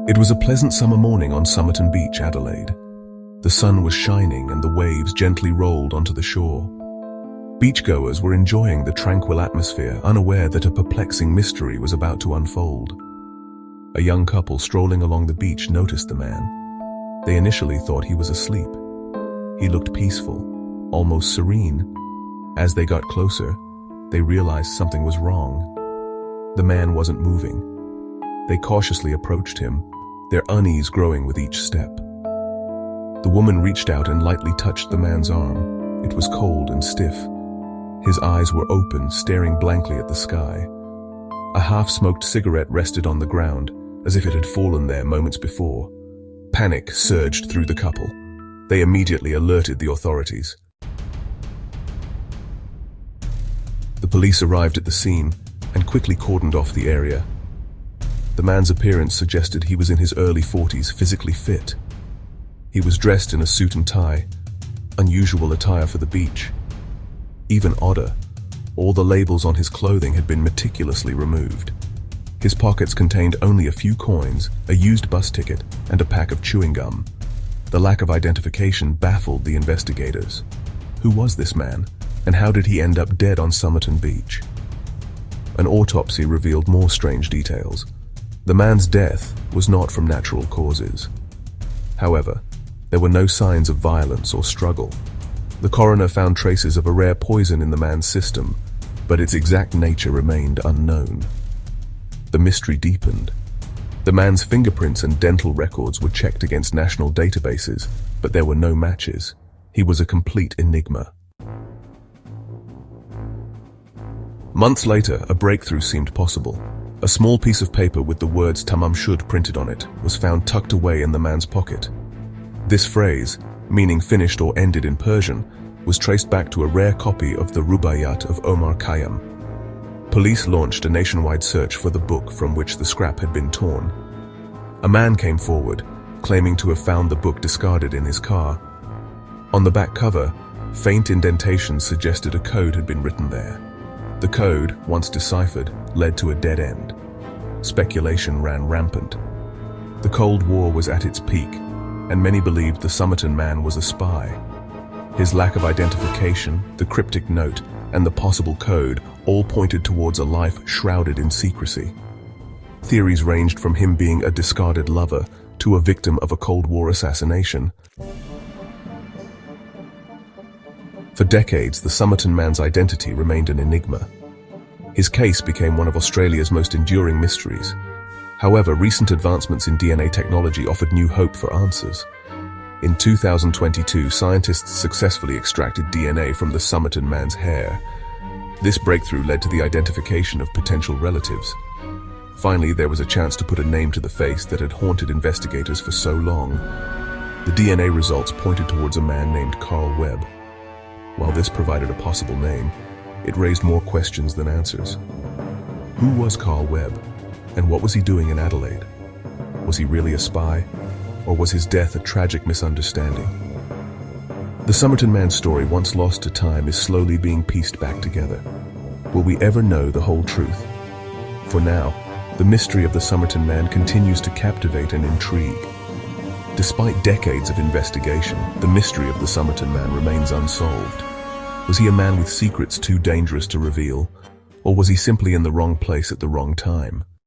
It was a pleasant summer morning on Somerton Beach, Adelaide. The sun was shining and the waves gently rolled onto the shore. Beachgoers were enjoying the tranquil atmosphere, unaware that a perplexing mystery was about to unfold. A young couple strolling along the beach noticed the man. They initially thought he was asleep. He looked peaceful, almost serene. As they got closer, they realized something was wrong. The man wasn't moving. They cautiously approached him, their unease growing with each step. The woman reached out and lightly touched the man's arm. It was cold and stiff. His eyes were open, staring blankly at the sky. A half-smoked cigarette rested on the ground, as if it had fallen there moments before. Panic surged through the couple. They immediately alerted the authorities. The police arrived at the scene and quickly cordoned off the area. The man's appearance suggested he was in his early 40s, physically fit. He was dressed in a suit and tie, unusual attire for the beach. Even odder, all the labels on his clothing had been meticulously removed. His pockets contained only a few coins, a used bus ticket, and a pack of chewing gum. The lack of identification baffled the investigators. Who was this man, and how did he end up dead on Somerton Beach? An autopsy revealed more strange details. The man's death was not from natural causes. However, there were no signs of violence or struggle. The coroner found traces of a rare poison in the man's system, but its exact nature remained unknown. The mystery deepened. The man's fingerprints and dental records were checked against national databases, but there were no matches. He was a complete enigma. Months later, a breakthrough seemed possible. A small piece of paper with the words Tamam Shud printed on it was found tucked away in the man's pocket. This phrase, meaning finished or ended in Persian, was traced back to a rare copy of the Rubaiyat of Omar Khayyam. Police launched a nationwide search for the book from which the scrap had been torn. A man came forward, claiming to have found the book discarded in his car. On the back cover, faint indentations suggested a code had been written there. The code, once deciphered, led to a dead end. Speculation ran rampant. The Cold War was at its peak, and many believed the Somerton Man was a spy. His lack of identification, the cryptic note, and the possible code all pointed towards a life shrouded in secrecy. Theories ranged from him being a discarded lover to a victim of a Cold War assassination. For decades, the Somerton Man's identity remained an enigma. His case became one of Australia's most enduring mysteries. However, recent advancements in DNA technology offered new hope for answers. In 2022, scientists successfully extracted DNA from the Somerton Man's hair. This breakthrough led to the identification of potential relatives. Finally, there was a chance to put a name to the face that had haunted investigators for so long. The DNA results pointed towards a man named Carl Webb. While this provided a possible name, it raised more questions than answers. Who was Carl Webb, and what was he doing in Adelaide? Was he really a spy, or was his death a tragic misunderstanding? The Somerton Man story, once lost to time, is slowly being pieced back together. Will we ever know the whole truth? For now, the mystery of the Somerton Man continues to captivate and intrigue. Despite decades of investigation, the mystery of the Somerton Man remains unsolved. Was he a man with secrets too dangerous to reveal, or was he simply in the wrong place at the wrong time?